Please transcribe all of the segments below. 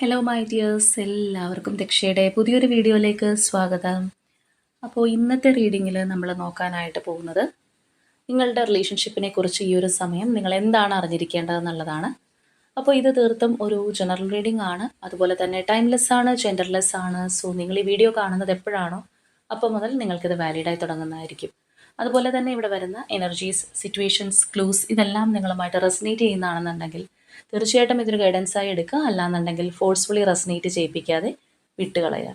Hello my dears, എല്ലാവർക്കും ദക്ഷയുടെ പുതിയൊരു വീഡിയോയിലേക്ക് സ്വാഗതം. അപ്പോൾ ഇന്നത്തെ റീഡിങ്ങിൽ നമ്മൾ നോക്കാനായിട്ട് പോകുന്നത് നിങ്ങളുടെ റിലേഷൻഷിപ്പിനെ കുറിച്ച് ഈ ഒരു സമയം നിങ്ങൾ എന്താണ് അറിഞ്ഞിരിക്കേണ്ടതെന്നുള്ളതാണ്. അപ്പോൾ ഇത് തീർത്തും ഒരു ജനറൽ റീഡിംഗ് ആണ്, അതുപോലെ തന്നെ ടൈംലെസ് ആണ്, ജെൻഡർലെസ് ആണ്. സോ നിങ്ങൾ ഈ വീഡിയോ കാണുന്നത് എപ്പോഴാണോ അപ്പോൾ മുതൽ നിങ്ങൾക്കിത് വാലിഡായി തുടങ്ങുന്നതായിരിക്കും. അതുപോലെ തന്നെ ഇവിടെ വരുന്ന എനർജീസ്, സിറ്റുവേഷൻസ്, ക്ലൂസ് ഇതെല്ലാം നിങ്ങളുമായിട്ട് റെസനേറ്റ് ചെയ്യുന്നതാണെന്നുണ്ടെങ്കിൽ തീർച്ചയായിട്ടും ഇതൊരു ഗൈഡൻസായി എടുക്കുക. അല്ലാന്നുണ്ടെങ്കിൽ ഫോഴ്സ്ഫുള്ളി റെസനേറ്റ് ചെയ്യിപ്പിക്കാതെ വിട്ടുകളയുക.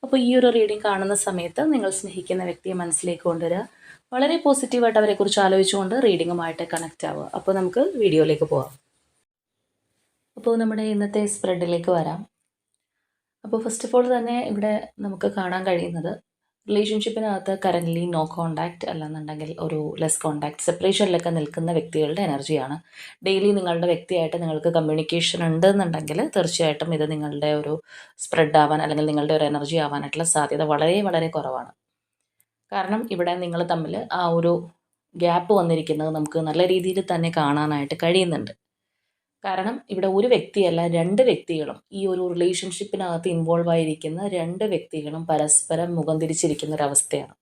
അപ്പോൾ ഈ ഒരു റീഡിംഗ് കാണുന്ന സമയത്ത് നിങ്ങൾ സ്നേഹിക്കുന്ന വ്യക്തിയെ മനസ്സിലേക്ക് കൊണ്ടുവരിക. വളരെ പോസിറ്റീവായിട്ട് അവരെക്കുറിച്ച് ആലോചിച്ചുകൊണ്ട് റീഡിങ്ങുമായിട്ട് കണക്റ്റ് ആവുക. അപ്പോൾ നമുക്ക് വീഡിയോയിലേക്ക് പോകാം. അപ്പോൾ നമ്മുടെ ഇന്നത്തെ സ്പ്രെഡിലേക്ക് വരാം. അപ്പോൾ ഫസ്റ്റ് ഓഫ് ഓൾ തന്നെ ഇവിടെ നമുക്ക് കാണാൻ കഴിയുന്നത് റിലേഷൻഷിപ്പിനകത്ത് കറൻ്റ്ലി നോ കോണ്ടാക്റ്റ്, അല്ലെന്നുണ്ടെങ്കിൽ ഒരു ലെസ് കോണ്ടാക്റ്റ്, സെപ്പറേഷനിലൊക്കെ നിൽക്കുന്ന വ്യക്തികളുടെ എനർജിയാണ്. ഡെയിലി നിങ്ങളുടെ വ്യക്തിയായിട്ട് നിങ്ങൾക്ക് കമ്മ്യൂണിക്കേഷൻ ഉണ്ടെന്നുണ്ടെങ്കിൽ തീർച്ചയായിട്ടും ഇത് നിങ്ങളുടെ ഒരു സ്പ്രെഡ് ആവാൻ അല്ലെങ്കിൽ നിങ്ങളുടെ ഒരു എനർജി ആവാനായിട്ടുള്ള സാധ്യത വളരെ വളരെ കുറവാണ്. കാരണം ഇവിടെ നിങ്ങൾ തമ്മിൽ ആ ഒരു ഗ്യാപ്പ് വന്നിരിക്കുന്നത് നമുക്ക് നല്ല രീതിയിൽ തന്നെ കാണാനായിട്ട് കഴിയുന്നുണ്ട്. കാരണം ഇവിടെ ഒരു വ്യക്തിയല്ല, രണ്ട് വ്യക്തികളും, ഈ ഒരു റിലേഷൻഷിപ്പിനകത്ത് ഇൻവോൾവ് ആയിരിക്കുന്ന രണ്ട് വ്യക്തികളും പരസ്പരം മുഖം തിരിച്ചിരിക്കുന്ന ഒരവസ്ഥയാണ്.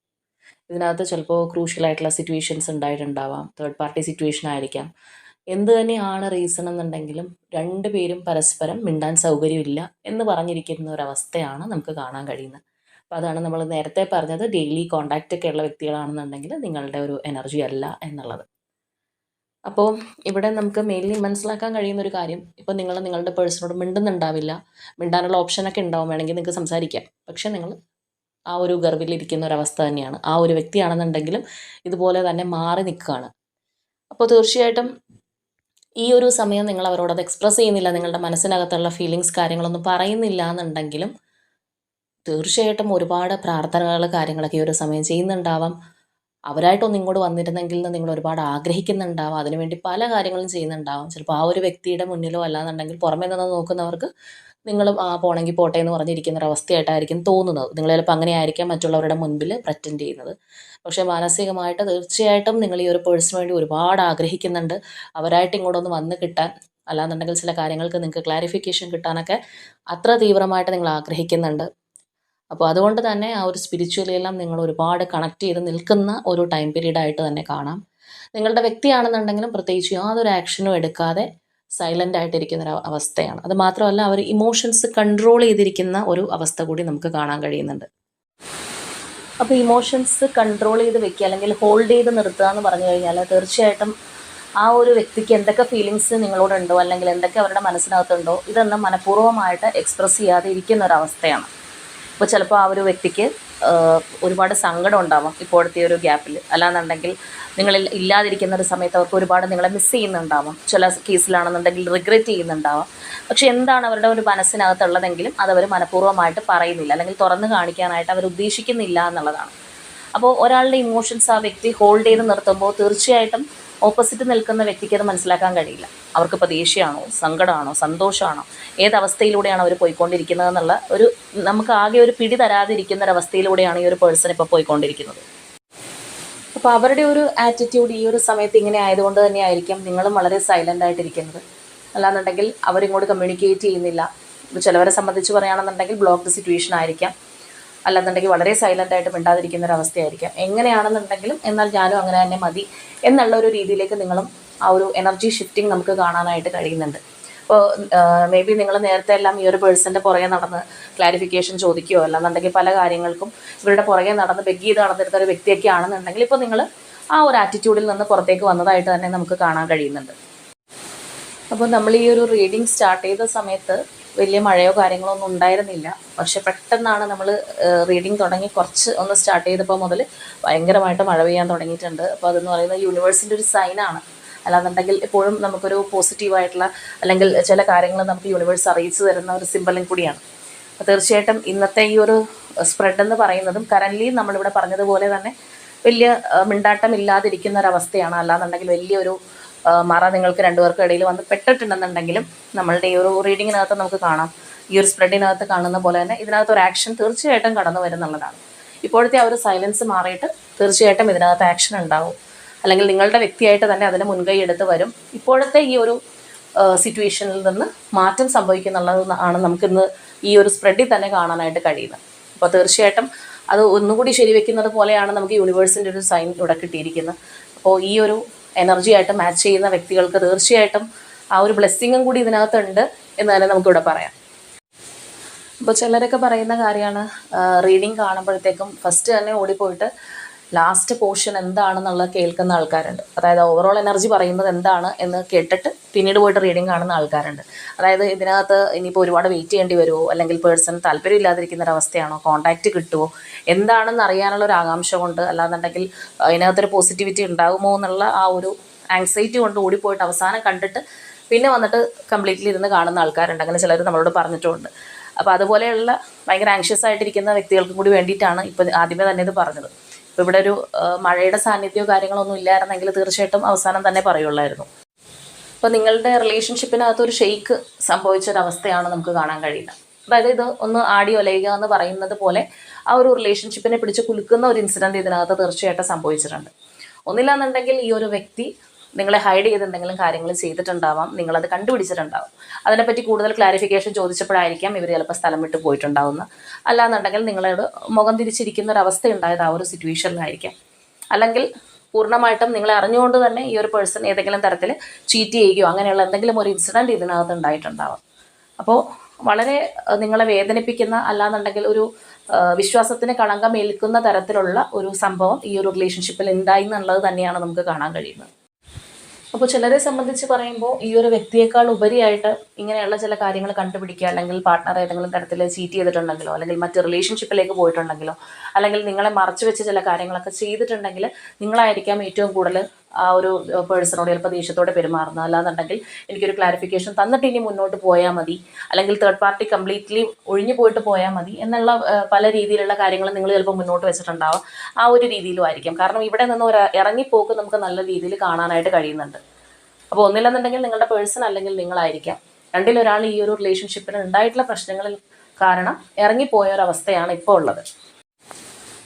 ഇതിനകത്ത് ചിലപ്പോൾ ക്രൂഷ്യലായിട്ടുള്ള സിറ്റുവേഷൻസ് ഉണ്ടായിട്ടുണ്ടാവാം, തേർഡ് പാർട്ടി സിറ്റുവേഷൻ ആയിരിക്കാം. എന്ത് തന്നെയാണ് റീസൺ എന്നുണ്ടെങ്കിലും രണ്ടുപേരും പരസ്പരം മിണ്ടാൻ സൗകര്യമില്ല എന്ന് പറഞ്ഞിരിക്കുന്ന ഒരവസ്ഥയാണ് നമുക്ക് കാണാൻ കഴിയുന്നത്. അപ്പോൾ അതാണ് നമ്മൾ നേരത്തെ പറഞ്ഞത്, ഡെയിലി കോണ്ടാക്റ്റ് ഒക്കെ ഉള്ള വ്യക്തികളാണെന്നുണ്ടെങ്കിൽ നിങ്ങളുടെ ഒരു എനർജി അല്ല എന്നുള്ളത്. അപ്പോൾ ഇവിടെ നമുക്ക് മെയിൻലി മനസ്സിലാക്കാൻ കഴിയുന്ന ഒരു കാര്യം, ഇപ്പോൾ നിങ്ങൾ നിങ്ങളുടെ പേഴ്സണോട് മിണ്ടുന്നുണ്ടാവില്ല, മിണ്ടാനുള്ള ഓപ്ഷനൊക്കെ ഉണ്ടാവും, വേണമെങ്കിൽ നിങ്ങൾക്ക് സംസാരിക്കാം. പക്ഷേ നിങ്ങൾ ആ ഒരു ഗർവിലിരിക്കുന്ന ഒരവസ്ഥ തന്നെയാണ്. ആ ഒരു വ്യക്തിയാണെന്നുണ്ടെങ്കിലും ഇതുപോലെ തന്നെ മാറി നിൽക്കുകയാണ്. അപ്പോൾ തീർച്ചയായിട്ടും ഈ ഒരു സമയം നിങ്ങൾ അവരോട് അത് എക്സ്പ്രസ് ചെയ്യുന്നില്ല, നിങ്ങളുടെ മനസ്സിനകത്തുള്ള ഫീലിങ്സ് കാര്യങ്ങളൊന്നും പറയുന്നില്ല എന്നുണ്ടെങ്കിലും തീർച്ചയായിട്ടും ഒരുപാട് പ്രാർത്ഥനകൾ കാര്യങ്ങളൊക്കെ ഈ ഒരു സമയം ചെയ്യുന്നുണ്ടാവാം. അവരായിട്ടൊന്നും ഇങ്ങോട്ട് വന്നിരുന്നെങ്കിൽ എന്ന് നിങ്ങൾ ഒരുപാട് ആഗ്രഹിക്കുന്നുണ്ടാവാം. അതിനുവേണ്ടി പല കാര്യങ്ങളും ചെയ്യുന്നുണ്ടാവാം. ചിലപ്പോൾ ആ ഒരു വ്യക്തിയുടെ മുന്നിലോ അല്ലാന്നുണ്ടെങ്കിൽ പുറമേ നിന്ന് നോക്കുന്നവർക്ക് നിങ്ങളും പോണെങ്കിൽ പോട്ടെ എന്ന് പറഞ്ഞിരിക്കുന്ന ഒരു അവസ്ഥയായിട്ടായിരിക്കും തോന്നുന്നത്. നിങ്ങൾ ചിലപ്പോൾ അങ്ങനെ ആയിരിക്കാം മറ്റുള്ളവരുടെ മുൻപിൽ പ്രറ്റൻഡ് ചെയ്യുന്നത്. പക്ഷേ മാനസികമായിട്ട് തീർച്ചയായിട്ടും നിങ്ങൾ ഈ ഒരു പേഴ്സണിന് വേണ്ടി ഒരുപാട് ആഗ്രഹിക്കുന്നുണ്ട്. അവരായിട്ട് ഇങ്ങോട്ടൊന്ന് വന്ന് കിട്ടാൻ, അല്ലാന്നുണ്ടെങ്കിൽ ചില കാര്യങ്ങൾക്ക് നിങ്ങൾക്ക് ക്ലാരിഫിക്കേഷൻ കിട്ടാനൊക്കെ അത്ര തീവ്രമായിട്ട് നിങ്ങൾ ആഗ്രഹിക്കുന്നുണ്ട്. അപ്പോൾ അതുകൊണ്ട് തന്നെ ആ ഒരു സ്പിരിച്വലി എല്ലാം നിങ്ങൾ ഒരുപാട് കണക്ട് ചെയ്ത് നിൽക്കുന്ന ഒരു ടൈം പീരീഡായിട്ട് തന്നെ കാണാം. നിങ്ങളുടെ വ്യക്തിയാണെന്നുണ്ടെങ്കിലും പ്രത്യേകിച്ച് യാതൊരു ആക്ഷനും എടുക്കാതെ സൈലൻ്റ് ആയിട്ടിരിക്കുന്ന ഒരു അവസ്ഥയാണ്. അത് മാത്രമല്ല അവർ ഇമോഷൻസ് കൺട്രോൾ ചെയ്തിരിക്കുന്ന ഒരു അവസ്ഥ കൂടി നമുക്ക് കാണാൻ കഴിയുന്നുണ്ട്. അപ്പോൾ ഇമോഷൻസ് കൺട്രോൾ ചെയ്ത് വെക്കുക അല്ലെങ്കിൽ ഹോൾഡ് ചെയ്ത് നിർത്തുക എന്ന് പറഞ്ഞു കഴിഞ്ഞാൽ തീർച്ചയായിട്ടും ആ ഒരു വ്യക്തിക്ക് എന്തൊക്കെ ഫീലിങ്സ് നിങ്ങളോടുണ്ടോ അല്ലെങ്കിൽ എന്തൊക്കെ അവരുടെ മനസ്സിനകത്തുണ്ടോ ഇതൊന്നും മനഃപൂർവ്വമായിട്ട് എക്സ്പ്രസ് ചെയ്യാതെ ഇരിക്കുന്ന ഒരവസ്ഥയാണ്. ഇപ്പോൾ ചിലപ്പോൾ ആ ഒരു വ്യക്തിക്ക് ഒരുപാട് സങ്കടം ഉണ്ടാവാം ഇപ്പോഴത്തെ ഒരു ഗ്യാപ്പിൽ, അല്ലാന്നുണ്ടെങ്കിൽ നിങ്ങളിൽ ഇല്ലാതിരിക്കുന്ന ഒരു സമയത്ത് അവർക്ക് ഒരുപാട് നിങ്ങളെ മിസ് ചെയ്യുന്നുണ്ടാവാം. ചില കേസിലാണെന്നുണ്ടെങ്കിൽ റിഗ്രറ്റ് ചെയ്യുന്നുണ്ടാവാം. പക്ഷെ എന്താണ് അവരുടെ ഒരു മനസ്സിനകത്തുള്ളതെങ്കിലും അതവർ മനഃപൂർവ്വമായിട്ട് പറയുന്നില്ല, അല്ലെങ്കിൽ തുറന്ന് കാണിക്കാനായിട്ട് അവർ ഉദ്ദേശിക്കുന്നില്ല എന്നുള്ളതാണ്. അപ്പോൾ ഒരാളുടെ ഇമോഷൻസ് ആ വ്യക്തി ഹോൾഡ് ചെയ്ത് നിർത്തുമ്പോൾ തീർച്ചയായിട്ടും ഓപ്പോസിറ്റ് നിൽക്കുന്ന വ്യക്തിക്ക് അത് മനസ്സിലാക്കാൻ കഴിയില്ല. അവർക്കിപ്പോൾ ദേഷ്യമാണോ, സങ്കടമാണോ, സന്തോഷമാണോ, ഏതവസ്ഥയിലൂടെയാണ് അവർ പോയിക്കൊണ്ടിരിക്കുന്നത് എന്നുള്ള ഒരു നമുക്ക് ആകെ ഒരു പിടി തരാതിരിക്കുന്ന ഒരവസ്ഥയിലൂടെയാണ് ഈ ഒരു പേഴ്സൺ ഇപ്പോൾ പോയിക്കൊണ്ടിരിക്കുന്നത്. അപ്പോൾ അവരുടെ ഒരു ആറ്റിറ്റ്യൂഡ് ഈ ഒരു സമയത്ത് ഇങ്ങനെ ആയതുകൊണ്ട് തന്നെ ആയിരിക്കും നിങ്ങളും വളരെ സൈലൻ്റ് ആയിട്ടിരിക്കുന്നത്. അല്ലാന്നുണ്ടെങ്കിൽ അവരിങ്ങോട്ട് കമ്മ്യൂണിക്കേറ്റ് ചെയ്യുന്നില്ല. ചിലവരെ സംബന്ധിച്ച് പറയുകയാണെന്നുണ്ടെങ്കിൽ ബ്ലോക്ക്ഡ് സിറ്റുവേഷൻ ആയിരിക്കാം, അല്ലെന്നുണ്ടെങ്കിൽ വളരെ സൈലൻ്റ് ആയിട്ട് മിണ്ടാതിരിക്കുന്ന ഒരു അവസ്ഥയായിരിക്കാം. എങ്ങനെയാണെന്നുണ്ടെങ്കിലും എന്നാൽ ഞാനും അങ്ങനെ തന്നെ മതി എന്നുള്ള ഒരു രീതിയിലേക്ക് നിങ്ങളും ആ ഒരു എനർജി ഷിഫ്റ്റിംഗ് നമുക്ക് കാണാനായിട്ട് കഴിയുന്നുണ്ട്. അപ്പോൾ മേ ബി നിങ്ങൾ നേരത്തെ എല്ലാം ഈ ഒരു പേഴ്സൻ്റെ പുറകെ നടന്ന് ക്ലാരിഫിക്കേഷൻ ചോദിക്കുകയോ അല്ലെന്നുണ്ടെങ്കിൽ പല കാര്യങ്ങൾക്കും ഇവരുടെ പുറകെ നടന്ന് ബെഗ് ചെയ്ത് നടന്നിരുന്ന ഒരു വ്യക്തിയൊക്കെ ആണെന്നുണ്ടെങ്കിൽ ഇപ്പോൾ നിങ്ങൾ ആ ഒരു ആറ്റിറ്റ്യൂഡിൽ നിന്ന് പുറത്തേക്ക് വന്നതായിട്ട് തന്നെ നമുക്ക് കാണാൻ കഴിയുന്നുണ്ട്. അപ്പോൾ നമ്മൾ ഈ ഒരു റീഡിങ് സ്റ്റാർട്ട് ചെയ്ത സമയത്ത് വലിയ മഴയോ കാര്യങ്ങളോ ഒന്നും ഉണ്ടായിരുന്നില്ല. പക്ഷെ പെട്ടെന്നാണ് നമ്മൾ റീഡിങ് തുടങ്ങി കുറച്ച് ഒന്ന് സ്റ്റാർട്ട് ചെയ്തപ്പോൾ മുതൽ ഭയങ്കരമായിട്ട് മഴ പെയ്യാൻ തുടങ്ങിയിട്ടുണ്ട്. അപ്പോൾ അതെന്ന് പറയുന്നത് യൂണിവേഴ്സിൻ്റെ ഒരു സൈനാണ്. അല്ലാന്നുണ്ടെങ്കിൽ എപ്പോഴും നമുക്കൊരു പോസിറ്റീവായിട്ടുള്ള അല്ലെങ്കിൽ ചില കാര്യങ്ങൾ നമുക്ക് യൂണിവേഴ്സ് അറിയിച്ചു തരുന്ന ഒരു സിമ്പലും കൂടിയാണ്. അപ്പോൾ തീർച്ചയായിട്ടും ഇന്നത്തെ ഈ ഒരു സ്പ്രെഡ് എന്ന് പറയുന്നതും കറൻ്റ്ലി നമ്മളിവിടെ പറഞ്ഞതുപോലെ തന്നെ വലിയ മിണ്ടാട്ടം ഇല്ലാതിരിക്കുന്ന ഒരവസ്ഥയാണ്. അല്ലാന്നുണ്ടെങ്കിൽ വലിയൊരു മറ നിങ്ങൾക്ക് രണ്ടുപേർക്കും ഇടയിൽ വന്ന് പെട്ടിട്ടുണ്ടെന്നുണ്ടെങ്കിലും നമ്മളുടെ ഈ ഒരു റീഡിങ്ങിനകത്ത് നമുക്ക് കാണാം, ഈ ഒരു സ്പ്രെഡിനകത്ത് കാണുന്ന പോലെ തന്നെ ഇതിനകത്ത് ഒരു ആക്ഷൻ തീർച്ചയായിട്ടും കടന്നു വരുന്നുള്ളതാണ്. ഇപ്പോഴത്തെ ആ ഒരു സൈലൻസ് മാറിയിട്ട് തീർച്ചയായിട്ടും ഇതിനകത്ത് ആക്ഷൻ ഉണ്ടാവും, അല്ലെങ്കിൽ നിങ്ങളുടെ വ്യക്തിയായിട്ട് തന്നെ അതിന് മുൻകൈ എടുത്ത് വരും. ഇപ്പോഴത്തെ ഈ ഒരു സിറ്റുവേഷനിൽ നിന്ന് മാറ്റം സംഭവിക്കുന്നുള്ളത് ആണ് നമുക്കിന്ന് ഈ ഒരു സ്പ്രെഡിൽ തന്നെ കാണാനായിട്ട് കഴിയുന്നത്. അപ്പോൾ തീർച്ചയായിട്ടും അത് ഒന്നുകൂടി ശരിവെക്കുന്നത് പോലെയാണ് നമുക്ക് യൂണിവേഴ്സിൻ്റെ ഒരു സൈൻ ഇവിടെ കിട്ടിയിരിക്കുന്നത്. അപ്പോൾ ഈ ഒരു എനർജി ആയിട്ട് മാച്ച് ചെയ്യുന്ന വ്യക്തികൾക്ക് തീർച്ചയായിട്ടും ആ ഒരു ബ്ലെസ്സിങ്ങും കൂടി ഇതിനകത്തുണ്ട് എന്ന് തന്നെ നമുക്കിവിടെ പറയാം. അപ്പോൾ ചിലരൊക്കെ പറയുന്ന കാര്യമാണ്, റീഡിങ് കാണുമ്പോഴത്തേക്കും ഫസ്റ്റ് തന്നെ ഓടിപ്പോയിട്ട് ലാസ്റ്റ് പോർഷൻ എന്താണെന്നുള്ളത് കേൾക്കുന്ന ആൾക്കാരുണ്ട്. അതായത് ഓവറോൾ എനർജി പറയുന്നത് എന്താണ് എന്ന് കേട്ടിട്ട് പിന്നീട് പോയിട്ട് റീഡിങ് കാണുന്ന ആൾക്കാരുണ്ട്. അതായത് ഇതിനകത്ത് ഇനിയിപ്പോൾ ഒരുപാട് വെയിറ്റ് ചെയ്യേണ്ടി വരുമോ, അല്ലെങ്കിൽ പേഴ്സൺ താല്പര്യമില്ലാതിരിക്കുന്ന ഒരവസ്ഥയാണോ, കോൺടാക്റ്റ് കിട്ടുമോ, എന്താണെന്ന് അറിയാനുള്ള ഒരു ആകാംക്ഷ കൊണ്ട്, അല്ലാന്നുണ്ടെങ്കിൽ അതിനകത്തൊരു പോസിറ്റിവിറ്റി ഉണ്ടാകുമോ എന്നുള്ള ആ ഒരു ആങ്സൈറ്റി കൊണ്ട് ഓടിപ്പോയിട്ട് അവസാനം കണ്ടിട്ട് പിന്നെ വന്നിട്ട് കംപ്ലീറ്റ്ലി ഇരുന്ന് കാണുന്ന ആൾക്കാരുണ്ട്. അങ്ങനെ ചിലർ നമ്മളോട് പറഞ്ഞിട്ടുമുണ്ട്. അപ്പോൾ അതുപോലെയുള്ള ഭയങ്കര ആങ്ഷ്യസ് ആയിട്ടിരിക്കുന്ന വ്യക്തികൾക്കും കൂടി വേണ്ടിയിട്ടാണ് ഇപ്പോൾ ആദ്യമേ തന്നെ ഇത് പറഞ്ഞത്. ഇപ്പോൾ ഇവിടെ ഒരു മഴയുടെ സാന്നിധ്യമോ കാര്യങ്ങളൊന്നും ഇല്ലായിരുന്നെങ്കിൽ തീർച്ചയായിട്ടും അവസാനം തന്നെ പറയുള്ളായിരുന്നു. അപ്പോൾ നിങ്ങളുടെ റിലേഷൻഷിപ്പിനകത്തൊരു ഷെയ്ക്ക് സംഭവിച്ചൊരവസ്ഥയാണ് നമുക്ക് കാണാൻ കഴിയുന്നത്. അതായത് ഇത് ഒന്ന് ആടി ഒലയുക എന്ന് പറയുന്നത് പോലെ ആ ഒരു റിലേഷൻഷിപ്പിനെ പിടിച്ച് കുലുക്കുന്ന ഒരു ഇൻസിഡൻറ്റ് ഇതിനകത്ത് തീർച്ചയായിട്ടും സംഭവിച്ചിട്ടുണ്ട്. ഒന്നില്ലാന്നുണ്ടെങ്കിൽ ഈ ഒരു വ്യക്തി നിങ്ങളെ ഹൈഡ് ചെയ്ത് എന്തെങ്കിലും കാര്യങ്ങൾ ചെയ്തിട്ടുണ്ടാവാം, നിങ്ങളത് കണ്ടുപിടിച്ചിട്ടുണ്ടാവും. അതിനെപ്പറ്റി കൂടുതൽ ക്ലാരിഫിക്കേഷൻ ചോദിച്ചപ്പോഴായിരിക്കാം ഇവർ ചിലപ്പോൾ സ്ഥലം വിട്ട് പോയിട്ടുണ്ടാവുന്നത്. അല്ലാന്നുണ്ടെങ്കിൽ നിങ്ങളോട് മുഖം തിരിച്ചിരിക്കുന്ന ഒരു അവസ്ഥ ഉണ്ടായത് ആ ഒരു സിറ്റുവേഷനിലായിരിക്കാം. അല്ലെങ്കിൽ പൂർണ്ണമായിട്ടും നിങ്ങളെ അറിഞ്ഞുകൊണ്ട് തന്നെ ഈ ഒരു പേഴ്സൺ ഏതെങ്കിലും തരത്തിൽ ചീറ്റ് ചെയ്യുകയോ അങ്ങനെയുള്ള എന്തെങ്കിലും ഒരു ഇൻസിഡൻറ്റ് ഇതിനകത്ത് ഉണ്ടായിട്ടുണ്ടാവാം. അപ്പോൾ വളരെ നിങ്ങളെ വേദനിപ്പിക്കുന്ന, അല്ലാന്നുണ്ടെങ്കിൽ ഒരു വിശ്വാസത്തിന് കളങ്കം ഏൽക്കുന്ന തരത്തിലുള്ള ഒരു സംഭവം ഈ ഒരു റിലേഷൻഷിപ്പിൽ ഉണ്ടായി എന്നുള്ളത് തന്നെയാണ് നമുക്ക് കാണാൻ കഴിയുന്നത്. അപ്പോൾ ചിലരെ സംബന്ധിച്ച് പറയുമ്പോൾ ഈ ഒരു വ്യക്തിയേക്കാൾ ഉപരിയായിട്ട് ഇങ്ങനെയുള്ള ചില കാര്യങ്ങൾ കണ്ടുപിടിക്കുക, അല്ലെങ്കിൽ പാർട്ട്ണർ ഏതെങ്കിലും തരത്തിൽ ചീറ്റ് ചെയ്തിട്ടുണ്ടെങ്കിലോ, അല്ലെങ്കിൽ മറ്റ് റിലേഷൻഷിപ്പിലേക്ക് പോയിട്ടുണ്ടെങ്കിലോ, അല്ലെങ്കിൽ നിങ്ങളെ മറച്ചു വെച്ച് ചില കാര്യങ്ങളൊക്കെ ചെയ്തിട്ടുണ്ടെങ്കിൽ നിങ്ങളായിരിക്കാം ഏറ്റവും കൂടുതൽ ആ ഒരു പേഴ്സണോട് ചിലപ്പോൾ ദേഷ്യത്തോടെ പെരുമാറുന്നത്. അല്ലാന്നുണ്ടെങ്കിൽ എനിക്കൊരു ക്ലാരിഫിക്കേഷൻ തന്നിട്ട് ഇനി മുന്നോട്ട് പോയാൽ മതി, അല്ലെങ്കിൽ തേർഡ് പാർട്ടി കംപ്ലീറ്റ്ലി ഒഴിഞ്ഞു പോയിട്ട് പോയാൽ മതി എന്നുള്ള പല രീതിയിലുള്ള കാര്യങ്ങൾ നിങ്ങൾ ചിലപ്പോൾ മുന്നോട്ട് വെച്ചിട്ടുണ്ടാവാം. ആ ഒരു രീതിയിലും ആയിരിക്കാം. കാരണം ഇവിടെ നിന്ന് ഒരു ഇറങ്ങിപ്പോക്ക് നമുക്ക് നല്ല രീതിയിൽ കാണാനായിട്ട് കഴിയുന്നുണ്ട്. അപ്പോൾ ഒന്നില്ലെന്നുണ്ടെങ്കിൽ നിങ്ങളുടെ പേഴ്സൺ അല്ലെങ്കിൽ നിങ്ങളായിരിക്കാം. രണ്ടിലൊരാൾ ഈ ഒരു റിലേഷൻഷിപ്പിന് ഉണ്ടായിട്ടുള്ള പ്രശ്നങ്ങളിൽ കാരണം ഇറങ്ങിപ്പോയ ഒരവസ്ഥയാണ് ഇപ്പോൾ ഉള്ളത്.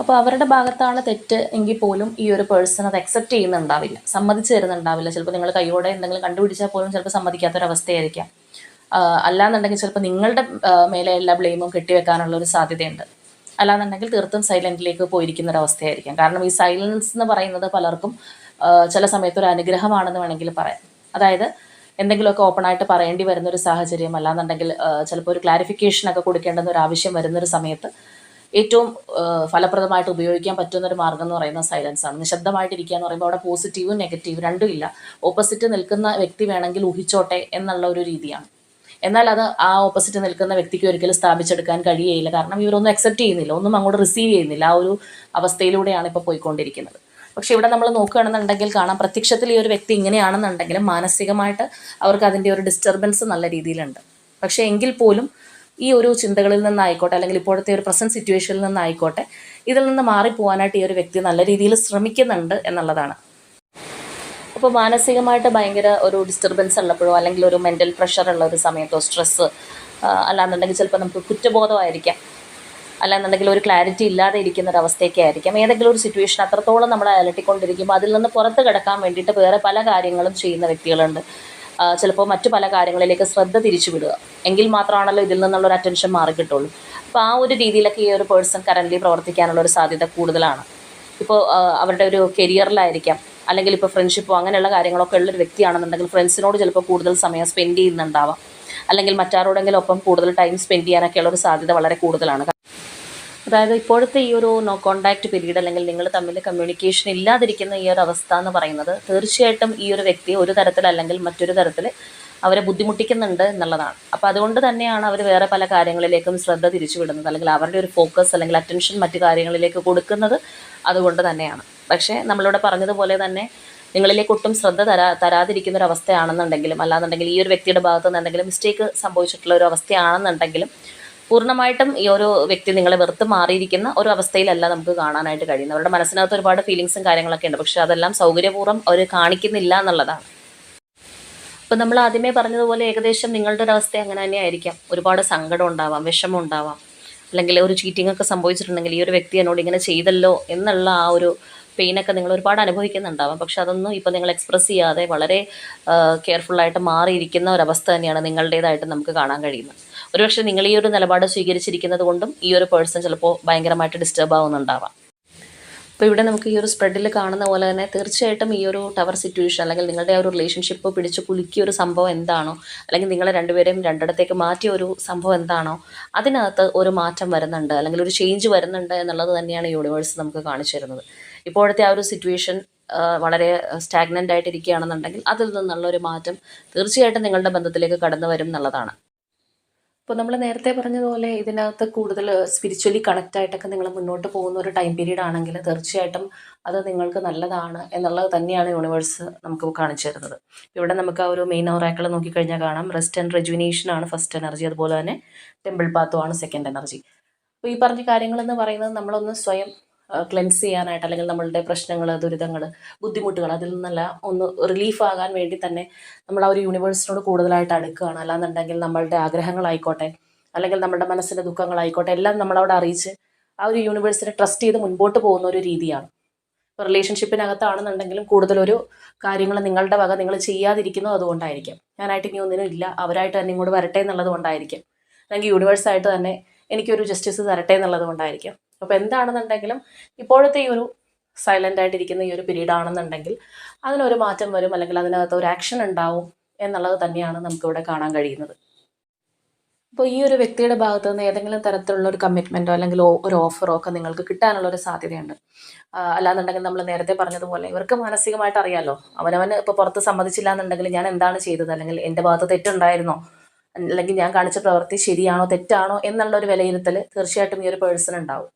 അപ്പോൾ അവരുടെ ഭാഗത്താണ് തെറ്റ് എങ്കിൽ പോലും ഈ ഒരു പേഴ്സൺ അത് അക്സെപ്റ്റ് ചെയ്യുന്നുണ്ടാവില്ല, സമ്മതിച്ച് തരുന്നുണ്ടാവില്ല. ചിലപ്പോൾ നിങ്ങൾ കൈയോടെ എന്തെങ്കിലും കണ്ടുപിടിച്ചാൽ പോലും ചിലപ്പോൾ സമ്മതിക്കാത്തൊരവസ്ഥയായിരിക്കാം. അല്ലാന്നുണ്ടെങ്കിൽ ചിലപ്പോൾ നിങ്ങളുടെ മേലെ എല്ലാ ബ്ലെയിമും കെട്ടിവെക്കാനുള്ള ഒരു സാധ്യതയുണ്ട്. അല്ലാന്നുണ്ടെങ്കിൽ തീർത്തും സൈലൻറ്റിലേക്ക് പോയിരിക്കുന്ന ഒരവസ്ഥയായിരിക്കാം. കാരണം ഈ സൈലൻസ് എന്ന് പറയുന്നത് പലർക്കും ചില സമയത്ത് ഒരു അനുഗ്രഹമാണെന്ന് വേണമെങ്കിൽ പറയാം. അതായത് എന്തെങ്കിലുമൊക്കെ ഓപ്പണായിട്ട് പറയേണ്ടി വരുന്നൊരു സാഹചര്യം, അല്ലാന്നുണ്ടെങ്കിൽ ചിലപ്പോൾ ഒരു ക്ലാരിഫിക്കേഷനൊക്കെ കൊടുക്കേണ്ടുന്ന ഒരു ആവശ്യം വരുന്നൊരു സമയത്ത് ഏറ്റവും ഫലപ്രദമായിട്ട് ഉപയോഗിക്കാൻ പറ്റുന്നൊരു മാർഗ്ഗം എന്ന് പറയുന്നത് സൈലൻസ് ആണ്. നിശബ്ദമായിട്ടിരിക്കുക എന്ന് പറയുമ്പോൾ അവിടെ പോസിറ്റീവും നെഗറ്റീവും രണ്ടും ഇല്ല. ഓപ്പോസിറ്റ് നിൽക്കുന്ന വ്യക്തി വേണമെങ്കിൽ ഊഹിച്ചോട്ടെ എന്നുള്ള ഒരു രീതിയാണ്. എന്നാൽ അത് ആ ഓപ്പോസിറ്റ് നിൽക്കുന്ന വ്യക്തിക്ക് ഒരിക്കലും സ്ഥാപിച്ചെടുക്കാൻ കഴിയുകയില്ല. കാരണം ഇവരൊന്നും അക്സെപ്റ്റ് ചെയ്യുന്നില്ല, ഒന്നും അങ്ങോട്ട് റിസീവ് ചെയ്യുന്നില്ല. ആ ഒരു അവസ്ഥയിലൂടെയാണ് ഇപ്പോൾ പോയിക്കൊണ്ടിരിക്കുന്നത്. പക്ഷെ ഇവിടെ നമ്മൾ നോക്കുകയാണെന്നുണ്ടെങ്കിൽ കാണാം, പ്രത്യക്ഷത്തിൽ ഈ ഒരു വ്യക്തി ഇങ്ങനെയാണെന്നുണ്ടെങ്കിലും മാനസികമായിട്ട് അവർക്ക് അതിൻ്റെ ഒരു ഡിസ്റ്റർബൻസ് നല്ല രീതിയിലുണ്ട്. പക്ഷേ എങ്കിൽ പോലും ഈ ഒരു ചിന്തകളിൽ നിന്നായിക്കോട്ടെ, അല്ലെങ്കിൽ ഇപ്പോഴത്തെ ഒരു പ്രസൻറ്റ് സിറ്റുവേഷനിൽ നിന്നായിക്കോട്ടെ, ഇതിൽ നിന്ന് മാറിപ്പോകാനായിട്ട് ഈ ഒരു വ്യക്തി നല്ല രീതിയിൽ ശ്രമിക്കുന്നുണ്ട് എന്നുള്ളതാണ്. അപ്പോൾ മാനസികമായിട്ട് ഭയങ്കര ഒരു ഡിസ്റ്റർബൻസ് ഉള്ളപ്പോഴോ, അല്ലെങ്കിൽ ഒരു മെൻ്റൽ പ്രഷർ ഉള്ള ഒരു സമയത്തോ, സ്ട്രെസ്സ്, അല്ലാന്നുണ്ടെങ്കിൽ ചിലപ്പോൾ നമുക്ക് കുറ്റബോധമായിരിക്കാം, അല്ലാന്നുണ്ടെങ്കിൽ ഒരു ക്ലാരിറ്റി ഇല്ലാതെ ഇരിക്കുന്ന ഒരു അവസ്ഥയൊക്കെ ആയിരിക്കാം. ഏതെങ്കിലും ഒരു സിറ്റുവേഷൻ അത്രത്തോളം നമ്മളെ അലട്ടിക്കൊണ്ടിരിക്കുമ്പോൾ അതിൽ നിന്ന് പുറത്ത് കിടക്കാൻ വേണ്ടിയിട്ട് വേറെ പല കാര്യങ്ങളും ചെയ്യുന്ന വ്യക്തികളുണ്ട്. ചിലപ്പോൾ മറ്റു പല കാര്യങ്ങളിലേക്ക് ശ്രദ്ധ തിരിച്ചു വിടുക, എങ്കിൽ മാത്രമാണല്ലോ ഇതിൽ നിന്നുള്ളൊരു അറ്റൻഷൻ മാറിക്കിട്ടുള്ളൂ. അപ്പോൾ ആ ഒരു രീതിയിലൊക്കെ ഈ ഒരു പേഴ്സൺ കറൻ്റ്ലി പ്രവർത്തിക്കാനുള്ളൊരു സാധ്യത കൂടുതലാണ്. ഇപ്പോൾ അവരുടെ ഒരു കരിയറിലായിരിക്കാം, അല്ലെങ്കിൽ ഇപ്പോൾ ഫ്രണ്ട്ഷിപ്പോ അങ്ങനെയുള്ള കാര്യങ്ങളൊക്കെ ഉള്ളൊരു വ്യക്തിയാണെന്നുണ്ടെങ്കിൽ ഫ്രണ്ട്സിനോട് ചിലപ്പോൾ കൂടുതൽ സമയം സ്പെൻഡ് ചെയ്യുന്നുണ്ടാവാം, അല്ലെങ്കിൽ മറ്റാരോടെങ്കിലും ഒപ്പം കൂടുതൽ ടൈം സ്പെൻഡ് ചെയ്യാനൊക്കെയുള്ളൊരു സാധ്യത വളരെ കൂടുതലാണ്. അതായത് ഇപ്പോഴത്തെ ഈ ഒരു നോ കോണ്ടാക്റ്റ് പീരീഡ്, അല്ലെങ്കിൽ നിങ്ങൾ തമ്മിൽ കമ്മ്യൂണിക്കേഷൻ ഇല്ലാതിരിക്കുന്ന ഈ ഒരു അവസ്ഥ എന്ന് പറയുന്നത് തീർച്ചയായിട്ടും ഈ ഒരു വ്യക്തി ഒരു തരത്തിൽ അല്ലെങ്കിൽ മറ്റൊരു തരത്തിൽ അവരെ ബുദ്ധിമുട്ടിക്കുന്നുണ്ട് എന്നുള്ളതാണ്. അപ്പോൾ അതുകൊണ്ട് തന്നെയാണ് അവർ വേറെ പല കാര്യങ്ങളിലേക്കും ശ്രദ്ധ തിരിച്ചു വിടുന്നത്, അല്ലെങ്കിൽ അവരുടെ ഒരു ഫോക്കസ് അല്ലെങ്കിൽ അറ്റൻഷൻ മറ്റു കാര്യങ്ങളിലേക്ക് കൊടുക്കുന്നത് അതുകൊണ്ട് തന്നെയാണ്. പക്ഷേ നമ്മളിവിടെ പറഞ്ഞതുപോലെ തന്നെ നിങ്ങളിലേക്ക് ഒട്ടും ശ്രദ്ധ തരാതിരിക്കുന്ന ഒരു അവസ്ഥയാണെന്നുണ്ടെങ്കിലും, അല്ലാന്നുണ്ടെങ്കിൽ ഈ ഒരു വ്യക്തിയുടെ ഭാഗത്തു നിന്ന് എന്തെങ്കിലും മിസ്റ്റേക്ക് സംഭവിച്ചിട്ടുള്ള ഒരു അവസ്ഥയാണെന്നുണ്ടെങ്കിലും പൂർണ്ണമായിട്ടും ഈ ഒരു വ്യക്തി നിങ്ങളെ വെറുത്ത് മാറിയിരിക്കുന്ന ഒരു അവസ്ഥയിലല്ല നമുക്ക് കാണാനായിട്ട് കഴിയുന്നത്. അവരുടെ മനസ്സിനകത്ത് ഒരുപാട് ഫീലിങ്സും കാര്യങ്ങളൊക്കെ ഉണ്ട്, പക്ഷേ അതെല്ലാം സൗകര്യപൂർവ്വം അവർ കാണിക്കുന്നില്ല എന്നുള്ളതാണ്. അപ്പോൾ നമ്മൾ ആദ്യമേ പറഞ്ഞതുപോലെ ഏകദേശം നിങ്ങളുടെ ഒരു അവസ്ഥ അങ്ങനെ തന്നെ ആയിരിക്കാം. ഒരുപാട് സങ്കടം ഉണ്ടാവാം, വിഷമം ഉണ്ടാവാം, അല്ലെങ്കിൽ ഒരു ചീറ്റിംഗ് ഒക്കെ സംഭവിച്ചിട്ടുണ്ടെങ്കിൽ ഈ ഒരു വ്യക്തി എന്നോട് ഇങ്ങനെ ചെയ്തല്ലോ എന്നുള്ള ആ ഒരു പെയിനൊക്കെ നിങ്ങൾ ഒരുപാട് അനുഭവിക്കുന്നുണ്ടാവാം. പക്ഷെ അതൊന്നും ഇപ്പോൾ നിങ്ങൾ എക്സ്പ്രസ് ചെയ്യാതെ വളരെ കെയർഫുള്ളായിട്ട് മാറിയിരിക്കുന്ന ഒരവസ്ഥ തന്നെയാണ് നിങ്ങളുടേതായിട്ട് നമുക്ക് കാണാൻ കഴിയുന്നത്. ഒരുപക്ഷെ നിങ്ങൾ ഈ ഒരു നിലപാട് സ്വീകരിച്ചിരിക്കുന്നത് കൊണ്ടും ഈ ഒരു പേഴ്സൺ ചിലപ്പോൾ ഭയങ്കരമായിട്ട് ഡിസ്റ്റർബ് ആവുന്നുണ്ടാവാം. അപ്പോൾ ഇവിടെ നമുക്ക് ഈ ഒരു സ്പ്രെഡിൽ കാണുന്ന പോലെ തന്നെ തീർച്ചയായിട്ടും ഈ ഒരു ടവർ സിറ്റുവേഷൻ അല്ലെങ്കിൽ നിങ്ങളുടെ ആ ഒരു റിലേഷൻഷിപ്പ് പിടിച്ച് കുലുക്കിയ ഒരു സംഭവം എന്താണോ, അല്ലെങ്കിൽ നിങ്ങളെ രണ്ടുപേരെയും രണ്ടിടത്തേക്ക് മാറ്റിയ ഒരു സംഭവം എന്താണോ, അതിനകത്ത് ഒരു മാറ്റം വരുന്നുണ്ട് അല്ലെങ്കിൽ ഒരു ചേഞ്ച് വരുന്നുണ്ട് എന്നുള്ളത് തന്നെയാണ് യൂണിവേഴ്സ് നമുക്ക് കാണിച്ചു തരുന്നത്. ഇപ്പോഴത്തെ ആ ഒരു സിറ്റുവേഷൻ വളരെ സ്റ്റാഗ്നൻ്റ് ആയിട്ടിരിക്കുകയാണെന്നുണ്ടെങ്കിൽ അതിൽ നിന്നുള്ള ഒരു മാറ്റം തീർച്ചയായിട്ടും നിങ്ങളുടെ ബന്ധത്തിലേക്ക് കടന്നു വരും എന്നുള്ളതാണ്. ഇപ്പോൾ നമ്മൾ നേരത്തെ പറഞ്ഞതുപോലെ ഇതിനകത്ത് കൂടുതൽ സ്പിരിച്വലി കണക്റ്റ് ആയിട്ടൊക്കെ നിങ്ങൾ മുന്നോട്ട് പോകുന്ന ഒരു ടൈം പീരീഡ് ആണെങ്കിൽ തീർച്ചയായിട്ടും അത് നിങ്ങൾക്ക് നല്ലതാണ് എന്നുള്ളത് തന്നെയാണ് യൂണിവേഴ്സ് നമുക്ക് കാണിച്ചു തരുന്നത്. ഇവിടെ നമുക്ക് ആ ഒരു മെയിൻ ഒറാക്കിൾ നോക്കിക്കഴിഞ്ഞാൽ കാണാം, റെസ്റ്റ് ആൻഡ് റെജുവിനേഷൻ ആണ് ഫസ്റ്റ് എനർജി, അതുപോലെ തന്നെ ടെമ്പിൾ പാത്തും ആണ് സെക്കൻഡ് എനർജി. അപ്പോൾ ഈ പറഞ്ഞ കാര്യങ്ങളെന്ന് പറയുന്നത് നമ്മളൊന്ന് സ്വയം ക്ലെൻസ് ചെയ്യാനായിട്ട്, അല്ലെങ്കിൽ നമ്മളുടെ പ്രശ്നങ്ങൾ, ദുരിതങ്ങൾ, ബുദ്ധിമുട്ടുകൾ അതിൽ നിന്നെല്ലാം ഒന്ന് റിലീഫ് ആകാൻ വേണ്ടി തന്നെ നമ്മൾ ആ ഒരു യൂണിവേഴ്സിനോട് കൂടുതലായിട്ട് അടുക്കുകയാണ്. അല്ലാന്നുണ്ടെങ്കിൽ നമ്മളുടെ ആഗ്രഹങ്ങളായിക്കോട്ടെ, അല്ലെങ്കിൽ നമ്മുടെ മനസ്സിൻ്റെ ദുഃഖങ്ങളായിക്കോട്ടെ, എല്ലാം നമ്മളവിടെ അറിയിച്ച് ആ ഒരു യൂണിവേഴ്സിനെ ട്രസ്റ്റ് ചെയ്ത് മുൻപോട്ട് പോകുന്ന ഒരു രീതിയാണ്. ഇപ്പോൾ റിലേഷൻഷിപ്പിനകത്താണെന്നുണ്ടെങ്കിലും കൂടുതലൊരു കാര്യങ്ങൾ നിങ്ങളുടെ വക നിങ്ങൾ ചെയ്യാതിരിക്കുന്നത് അതുകൊണ്ടായിരിക്കും. ഞാനായിട്ട് ഇനി ഒന്നിനും ഇല്ല, അവരായിട്ട് തന്നെ ഇങ്ങോട്ട് വരട്ടെ എന്നുള്ളത് കൊണ്ടായിരിക്കും, അല്ലെങ്കിൽ യൂണിവേഴ്സായിട്ട് തന്നെ എനിക്കൊരു ജസ്റ്റിസ് തരട്ടെ എന്നുള്ളത് കൊണ്ടായിരിക്കും. അപ്പോൾ എന്താണെന്നുണ്ടെങ്കിലും ഇപ്പോഴത്തെ ഈ ഒരു സൈലൻ്റ് ആയിട്ടിരിക്കുന്ന ഈ ഒരു പീരീഡ് ആണെന്നുണ്ടെങ്കിൽ അതിനൊരു മാറ്റം വരും, അല്ലെങ്കിൽ അതിനകത്ത് ഒരു ആക്ഷൻ ഉണ്ടാവും എന്നുള്ളത് തന്നെയാണ് നമുക്കിവിടെ കാണാൻ കഴിയുന്നത്. അപ്പോൾ ഈ ഒരു വ്യക്തിയുടെ ഭാഗത്തു നിന്ന് ഏതെങ്കിലും തരത്തിലുള്ള ഒരു കമ്മിറ്റ്മെൻറ്റോ അല്ലെങ്കിൽ ഒരു ഓഫറോ ഒക്കെ നിങ്ങൾക്ക് കിട്ടാനുള്ള ഒരു സാധ്യതയുണ്ട്. അല്ലാന്നുണ്ടെങ്കിൽ നമ്മൾ നേരത്തെ പറഞ്ഞതുപോലെ ഇവർക്ക് മാനസികമായിട്ട് അറിയാമല്ലോ, അവനവന് ഇപ്പോൾ പുറത്ത് സമ്മതിച്ചില്ല എന്നുണ്ടെങ്കിൽ ഞാൻ എന്താണ് ചെയ്തത്, അല്ലെങ്കിൽ എൻ്റെ ഭാഗത്ത് തെറ്റുണ്ടായിരുന്നോ, അല്ലെങ്കിൽ ഞാൻ കാണിച്ച പ്രവൃത്തി ശരിയാണോ തെറ്റാണോ എന്നുള്ള ഒരു വിലയിരുത്തൽ തീർച്ചയായിട്ടും ഈ ഒരു പേഴ്സൺ ഉണ്ടാവും.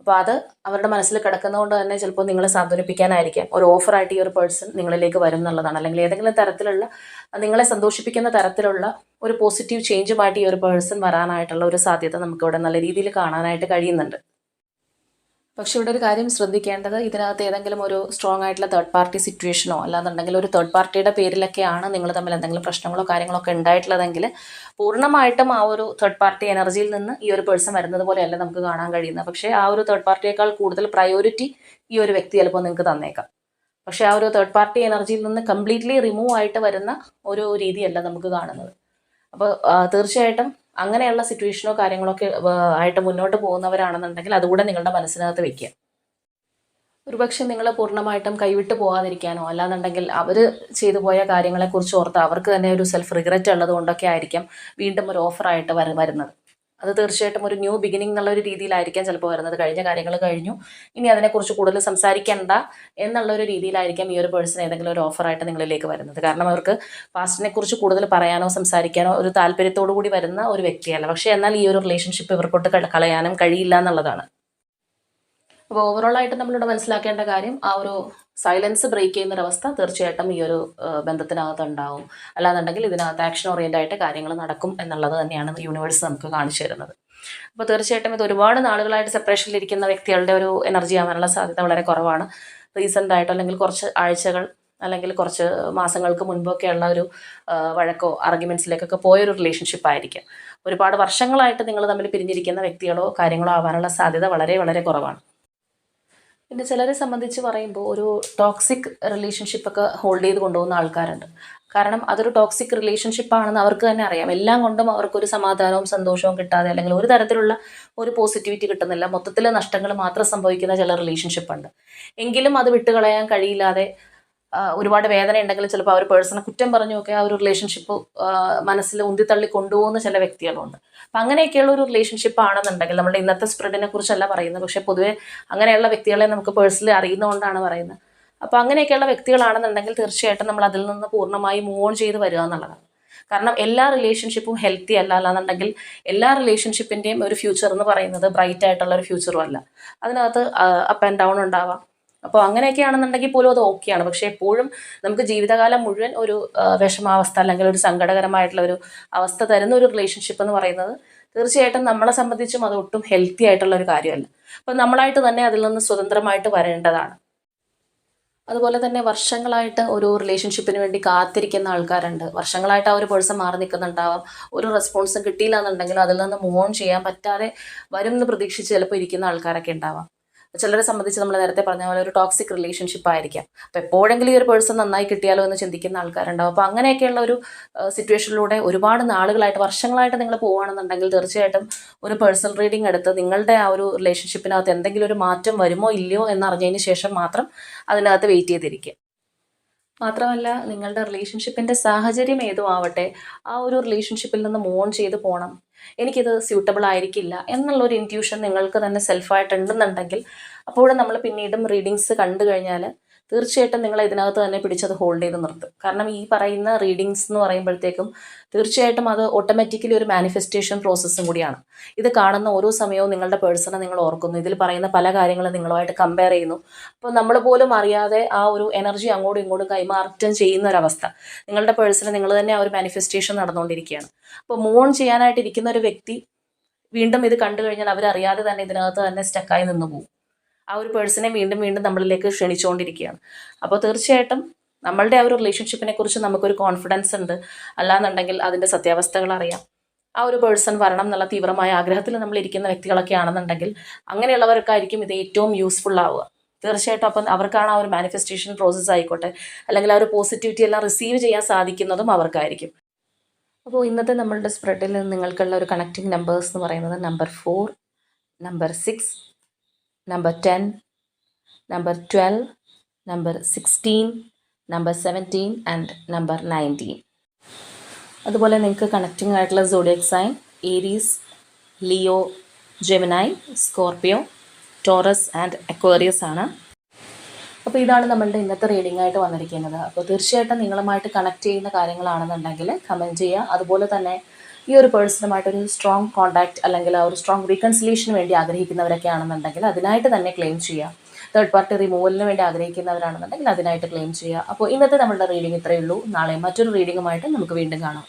അപ്പോൾ അത് അവരുടെ മനസ്സിൽ കിടക്കുന്നതുകൊണ്ട് തന്നെ ചിലപ്പോൾ നിങ്ങളെ സാന്ത്വനിപ്പിക്കാനായിരിക്കാം ഒരു ഓഫറായിട്ട് ഈ ഒരു പേഴ്സൺ നിങ്ങളിലേക്ക് വരും എന്നുള്ളതാണ്. അല്ലെങ്കിൽ ഏതെങ്കിലും തരത്തിലുള്ള നിങ്ങളെ സന്തോഷിപ്പിക്കുന്ന തരത്തിലുള്ള ഒരു പോസിറ്റീവ് ചേഞ്ചുമായിട്ട് ഈ ഒരു പേഴ്സൺ വരാനായിട്ടുള്ള ഒരു സാധ്യത നമുക്കിവിടെ നല്ല രീതിയിൽ കാണാനായിട്ട് കഴിയുന്നുണ്ട്. പക്ഷെ ഇവിടെ ഒരു കാര്യം ശ്രദ്ധിക്കേണ്ടത്, ഇതിനകത്ത് ഏതെങ്കിലും ഒരു സ്ട്രോങ് ആയിട്ടുള്ള തേർഡ് പാർട്ടി സിറ്റുവേഷനോ അല്ലാന്നുണ്ടെങ്കിൽ ഒരു തേർഡ് പാർട്ടിയുടെ പേരിലൊക്കെയാണ് നിങ്ങൾ തമ്മിൽ എന്തെങ്കിലും പ്രശ്നങ്ങളോ കാര്യങ്ങളോ ഒക്കെ ഉണ്ടായിട്ടുള്ളതെങ്കിൽ പൂർണ്ണമായിട്ടും ആ ഒരു തേർഡ് പാർട്ടി എനർജിയിൽ നിന്ന് ഈ ഒരു പേഴ്സൺ വരുന്നത് പോലെയല്ല നമുക്ക് കാണാൻ കഴിയുന്നത്. പക്ഷേ ആ ഒരു തേർഡ് പാർട്ടിയേക്കാൾ കൂടുതൽ പ്രയോറിറ്റി ഈ ഒരു വ്യക്തി ചിലപ്പോൾ നിങ്ങൾക്ക് തന്നേക്കാം. പക്ഷേ ആ ഒരു തേർഡ് പാർട്ടി എനർജിയിൽ നിന്ന് കംപ്ലീറ്റ്ലി റിമൂവ് ആയിട്ട് വരുന്ന ഒരു രീതിയല്ല നമുക്ക് കാണുന്നത്. അപ്പോൾ തീർച്ചയായിട്ടും അങ്ങനെയുള്ള സിറ്റുവേഷനോ കാര്യങ്ങളോ ഒക്കെ ആയിട്ട് മുന്നോട്ട് പോകുന്നവരാണെന്നുണ്ടെങ്കിൽ അതുകൂടെ നിങ്ങളുടെ മനസ്സിനകത്ത് വെക്കുക. ഒരുപക്ഷെ നിങ്ങൾ പൂർണ്ണമായിട്ടും കൈവിട്ട് പോകാതിരിക്കാനോ അല്ലാന്നുണ്ടെങ്കിൽ അവർ ചെയ്തു പോയ കാര്യങ്ങളെക്കുറിച്ച് ഓർത്ത് അവർക്ക് തന്നെ ഒരു സെൽഫ് റിഗ്രറ്റ് ഉള്ളത് കൊണ്ടൊക്കെ ആയിരിക്കാം വീണ്ടും ഒരു ഓഫറായിട്ട് വരുന്നത്. അത് തീർച്ചയായിട്ടും ഒരു ന്യൂ ബിഗിനിങ് എന്നുള്ള ഒരു രീതിയിലായിരിക്കാം ചിലപ്പോൾ വരുന്നത്. കഴിഞ്ഞ കാര്യങ്ങൾ കഴിഞ്ഞു, ഇനി അതിനെക്കുറിച്ച് കൂടുതൽ സംസാരിക്കേണ്ട എന്നുള്ളൊരു രീതിയിലായിരിക്കാം ഈ ഒരു പേഴ്സൺ ഏതെങ്കിലും ഒരു ഓഫറായിട്ട് നിങ്ങളിലേക്ക് വരുന്നത്. കാരണം അവർക്ക് പാസ്റ്റിനെ കുറിച്ച് കൂടുതൽ പറയാനോ സംസാരിക്കാനോ ഒരു താല്പര്യത്തോടു കൂടി വരുന്ന ഒരു വ്യക്തിയല്ല. പക്ഷേ എന്നാൽ ഈ ഒരു റിലേഷൻഷിപ്പ് ഇവർക്കൊട്ട് കളയാനും കഴിയില്ല എന്നുള്ളതാണ്. അപ്പോൾ ഓവറോളായിട്ട് നമ്മളിവിടെ മനസ്സിലാക്കേണ്ട കാര്യം, ആ ഒരു സൈലൻസ് ബ്രേക്ക് ചെയ്യുന്നൊരവസ്ഥ തീർച്ചയായിട്ടും ഈ ഒരു ബന്ധത്തിനകത്ത് ഉണ്ടാവും. അല്ലാന്നുണ്ടെങ്കിൽ ഇതിനകത്ത് ആക്ഷൻ ഓറിയൻ്റ് ആയിട്ട് കാര്യങ്ങൾ നടക്കും എന്നുള്ളത് തന്നെയാണ് യൂണിവേഴ്സ് നമുക്ക് കാണിച്ചു തരുന്നത്. അപ്പോൾ തീർച്ചയായിട്ടും ഇത് ഒരുപാട് നാളുകളായിട്ട് സെപ്പറേഷനിലിരിക്കുന്ന വ്യക്തികളുടെ ഒരു എനർജി ആവാനുള്ള സാധ്യത വളരെ കുറവാണ്. റീസെൻ്റ് ആയിട്ടോ അല്ലെങ്കിൽ കുറച്ച് ആഴ്ചകൾ അല്ലെങ്കിൽ കുറച്ച് മാസങ്ങൾക്ക് മുൻപൊക്കെയുള്ള ഒരു വഴക്കോ ആർഗ്യുമെൻറ്റ്സിലേക്കൊക്കെ പോയൊരു റിലേഷൻഷിപ്പ് ആയിരിക്കും. ഒരുപാട് വർഷങ്ങളായിട്ട് നിങ്ങൾ തമ്മിൽ പിരിഞ്ഞിരിക്കുന്ന വ്യക്തികളോ കാര്യങ്ങളോ ആവാനുള്ള സാധ്യത വളരെ വളരെ കുറവാണ്. പിന്നെ ചിലരെ സംബന്ധിച്ച് പറയുമ്പോൾ ഒരു ടോക്സിക് റിലേഷൻഷിപ്പൊക്കെ ഹോൾഡ് ചെയ്ത് കൊണ്ടുപോകുന്ന ആൾക്കാരുണ്ട്. കാരണം അതൊരു ടോക്സിക് റിലേഷൻഷിപ്പാണെന്ന് അവർക്ക് തന്നെ അറിയാം. എല്ലാം കൊണ്ടും അവർക്കൊരു സമാധാനവും സന്തോഷവും കിട്ടാതെ അല്ലെങ്കിൽ ഒരു തരത്തിലുള്ള ഒരു പോസിറ്റിവിറ്റി കിട്ടുന്നില്ല, മൊത്തത്തിൽ നഷ്ടങ്ങൾ മാത്രം സംഭവിക്കുന്ന ചില റിലേഷൻഷിപ്പുണ്ട്. എങ്കിലും അത് വിട്ടുകളയാൻ കഴിയില്ലാതെ ഒരുപാട് വേദന ഉണ്ടെങ്കിലും ചിലപ്പോൾ ആ ഒരു പേഴ്സണെ കുറ്റം പറഞ്ഞുമൊക്കെ ആ ഒരു റിലേഷൻഷിപ്പ് മനസ്സിൽ ഉന്തിത്തള്ളി കൊണ്ടുപോകുന്ന ചില വ്യക്തികളുണ്ട്. അപ്പം അങ്ങനെയൊക്കെയുള്ള ഒരു റിലേഷൻഷിപ്പ് ആണെന്നുണ്ടെങ്കിൽ, നമ്മുടെ ഇന്നത്തെ സ്പ്രെഡിനെ കുറിച്ചല്ല പറയുന്നത്, പക്ഷേ പൊതുവെ അങ്ങനെയുള്ള വ്യക്തികളെ നമുക്ക് പേഴ്സണലി അറിയുന്നതുകൊണ്ടാണ് പറയുന്നത്. അപ്പോൾ അങ്ങനെയൊക്കെയുള്ള വ്യക്തികളാണെന്നുണ്ടെങ്കിൽ തീർച്ചയായിട്ടും നമ്മൾ അതിൽ നിന്ന് പൂർണ്ണമായി മൂവ് ഓൺ ചെയ്ത് വരിക എന്നുള്ളതാണ്. കാരണം എല്ലാ റിലേഷൻഷിപ്പും ഹെൽത്തി അല്ലാന്നുണ്ടെങ്കിൽ എല്ലാ റിലേഷൻഷിപ്പിൻ്റെയും ഒരു ഫ്യൂച്ചർ എന്ന് പറയുന്നത് ബ്രൈറ്റ് ആയിട്ടുള്ള ഒരു ഫ്യൂച്ചറും അല്ല. അതിനകത്ത് അപ്പ് ആൻഡ് ഡൗൺ ഉണ്ടാവാം. അപ്പോൾ അങ്ങനെയൊക്കെ ആണെന്നുണ്ടെങ്കിൽ പോലും അത് ഓക്കെയാണ്. പക്ഷേ എപ്പോഴും നമുക്ക് ജീവിതകാലം മുഴുവൻ ഒരു വിഷമാവസ്ഥ അല്ലെങ്കിൽ ഒരു സങ്കടകരമായിട്ടുള്ള ഒരു അവസ്ഥ തരുന്ന ഒരു റിലേഷൻഷിപ്പ് എന്ന് പറയുന്നത് തീർച്ചയായിട്ടും നമ്മളെ സംബന്ധിച്ചും അത് ഒട്ടും ഹെൽത്തി ആയിട്ടുള്ള ഒരു കാര്യമല്ല. അപ്പോൾ നമ്മളായിട്ട് തന്നെ അതിൽ നിന്ന് സ്വതന്ത്രമായിട്ട് വരേണ്ടതാണ്. അതുപോലെ തന്നെ വർഷങ്ങളായിട്ട് ഒരു റിലേഷൻഷിപ്പിന് വേണ്ടി കാത്തിരിക്കുന്ന ആൾക്കാരുണ്ട്. വർഷങ്ങളായിട്ട് ആ ഒരു പേഴ്സൺ മാറി നിൽക്കുന്നുണ്ടാവാം. ഒരു റെസ്പോൺസും കിട്ടിയില്ല എന്നുണ്ടെങ്കിൽ അതിൽ നിന്ന് മൂവ് ഓൺ ചെയ്യാൻ പറ്റാതെ വരും എന്ന് പ്രതീക്ഷിച്ച് ചിലപ്പോൾ ഇരിക്കുന്ന ആൾക്കാരൊക്കെ ഉണ്ടാവാം. ചിലരെ സംബന്ധിച്ച് നമ്മൾ നേരത്തെ പറഞ്ഞ പോലെ ഒരു ടോക്സിക് റിലേഷൻഷിപ്പ് ആയിരിക്കാം. അപ്പോൾ എപ്പോഴെങ്കിലും ഈ ഒരു പേഴ്സൺ നന്നായി കിട്ടിയാലോ എന്ന് ചിന്തിക്കുന്ന ആൾക്കാരുണ്ടാവും. അപ്പോൾ അങ്ങനെയൊക്കെയുള്ള ഒരു സിറ്റുവേഷനിലൂടെ ഒരുപാട് നാളുകളായിട്ട് വർഷങ്ങളായിട്ട് നിങ്ങൾ പോവുകയാണെന്നുണ്ടെങ്കിൽ തീർച്ചയായിട്ടും ഒരു പേഴ്സണൽ റീഡിംഗ് എടുത്ത് നിങ്ങളുടെ ആ ഒരു റിലേഷൻഷിപ്പിനകത്ത് എന്തെങ്കിലും ഒരു മാറ്റം വരുമോ ഇല്ലയോ എന്നറിഞ്ഞതിന് ശേഷം മാത്രം അതിനകത്ത് വെയിറ്റ് ചെയ്തിരിക്കുക. മാത്രമല്ല നിങ്ങളുടെ റിലേഷൻഷിപ്പിൻ്റെ സാഹചര്യം ഏതോ ആവട്ടെ, ആ ഒരു റിലേഷൻഷിപ്പിൽ നിന്ന് മൂവ് ഓൺ ചെയ്ത് പോകണം, എനിക്കിത് സ്യൂട്ടബിൾ ആയിരിക്കില്ല എന്നുള്ളൊരു ഇൻറ്റ്യൂഷൻ നിങ്ങൾക്ക് തന്നെ സെൽഫായിട്ടുണ്ടെന്നുണ്ടെങ്കിൽ അപ്പോഴും നമ്മൾ പിന്നീടും റീഡിങ്സ് കണ്ടു കഴിഞ്ഞാൽ തീർച്ചയായിട്ടും നിങ്ങൾ ഇതിനകത്ത് തന്നെ പിടിച്ചത് ഹോൾഡ് ചെയ്ത് നിർത്തും. കാരണം ഈ പറയുന്ന റീഡിങ്സ് എന്ന് പറയുമ്പോഴത്തേക്കും തീർച്ചയായിട്ടും അത് ഓട്ടോമാറ്റിക്കലി ഒരു മാനിഫെസ്റ്റേഷൻ പ്രോസസ്സും കൂടിയാണ്. ഇത് കാണുന്ന ഓരോ സമയവും നിങ്ങളുടെ പേഴ്സണെ നിങ്ങൾ ഓർക്കുന്നു, ഇതിൽ പറയുന്ന പല കാര്യങ്ങളും നിങ്ങളുമായിട്ട് കമ്പയർ ചെയ്യുന്നു. അപ്പോൾ നമ്മൾ പോലും അറിയാതെ ആ ഒരു എനർജി അങ്ങോട്ടും ഇങ്ങോട്ടും കൈമാറ്റം ചെയ്യുന്ന ഒരവസ്ഥ നിങ്ങളുടെ പേഴ്സണെ നിങ്ങൾ തന്നെ ആ ഒരു മാനിഫെസ്റ്റേഷൻ നടന്നുകൊണ്ടിരിക്കുകയാണ്. അപ്പോൾ മൂവ് ഓൺ ചെയ്യാനായിട്ട് ഇരിക്കുന്ന ഒരു വ്യക്തി വീണ്ടും ഇത് കണ്ടു കഴിഞ്ഞാൽ അവരറിയാതെ തന്നെ ഇതിനകത്ത് തന്നെ സ്റ്റക്കായി നിന്ന് പോകും. ആ ഒരു പേഴ്സണെ വീണ്ടും വീണ്ടും നമ്മളിലേക്ക് ക്ഷണിച്ചുകൊണ്ടിരിക്കുകയാണ്. അപ്പോൾ തീർച്ചയായിട്ടും നമ്മളുടെ ആ ഒരു റിലേഷൻഷിപ്പിനെ കുറിച്ച് നമുക്കൊരു കോൺഫിഡൻസ് ഉണ്ട്, അല്ലാന്നുണ്ടെങ്കിൽ അതിൻ്റെ സത്യാവസ്ഥകൾ അറിയാം. ആ ഒരു പേഴ്സൺ വരണം എന്നുള്ള തീവ്രമായ ആഗ്രഹത്തിൽ നമ്മൾ ഇരിക്കുന്ന വ്യക്തികളൊക്കെ ആണെന്നുണ്ടെങ്കിൽ അങ്ങനെയുള്ളവർക്കായിരിക്കും ഇത് ഏറ്റവും യൂസ്ഫുൾ ആവുക. തീർച്ചയായിട്ടും അപ്പം അവർക്കാണ് ആ ഒരു മാനിഫെസ്റ്റേഷൻ പ്രോസസ്സ് ആയിക്കോട്ടെ, അല്ലെങ്കിൽ ആ ഒരു പോസിറ്റിവിറ്റി എല്ലാം റിസീവ് ചെയ്യാൻ സാധിക്കുന്നതും അവർക്കായിരിക്കും. അപ്പോൾ ഇന്നത്തെ നമ്മളുടെ സ്പ്രെഡിൽ നിങ്ങൾക്കുള്ള ഒരു കണക്റ്റിംഗ് നമ്പേഴ്സ് എന്ന് പറയുന്നത് number 4, number 6, number 10, number 12, number 16, number 17 and number 19. അതുപോലെ നിങ്ങൾക്ക് കണക്റ്റിംഗ് ആയിട്ടുള്ള zodiac sign Aries, Leo, Gemini, Scorpio, Taurus and Aquarius ആണ്. അപ്പോൾ ഇതാണ് നമ്മളുടെ ഇന്നത്തെ റീഡിംഗ് ആയിട്ട് വന്നിരിക്കുന്നത്. അപ്പോൾ തീർച്ചയായിട്ടും നിങ്ങളുമായിട്ട് കണക്ട് ചെയ്യുന്ന കാര്യങ്ങളാണെന്നുണ്ടെങ്കിൽ കമൻറ്റ് ചെയ്യുക. അതുപോലെ തന്നെ ഈ ഒരു പേഴ്സണുമായിട്ടൊരു സ്ട്രോങ് കോൺടാക്റ്റ് അല്ലെങ്കിൽ ആ ഒരു സ്ട്രോങ് റീകൺസിലേഷന് വേണ്ടി ആഗ്രഹിക്കുന്നവരൊക്കെ ആണെന്നുണ്ടെങ്കിൽ അതിനായിട്ട് തന്നെ ക്ലെയിം ചെയ്യുക. തേർഡ് പാർട്ടി റിമൂവലിന് വേണ്ടി ആഗ്രഹിക്കുന്നവരാണെന്നുണ്ടെങ്കിൽ അതിനായിട്ട് ക്ലെയിം ചെയ്യുക. അപ്പോൾ ഇന്നത്തെ നമ്മളുടെ റീഡിംഗ് ഇത്രയേ ഉള്ളൂ. നാളെ മറ്റൊരു റീഡിങ്ങുമായിട്ട് നമുക്ക് വീണ്ടും കാണാം.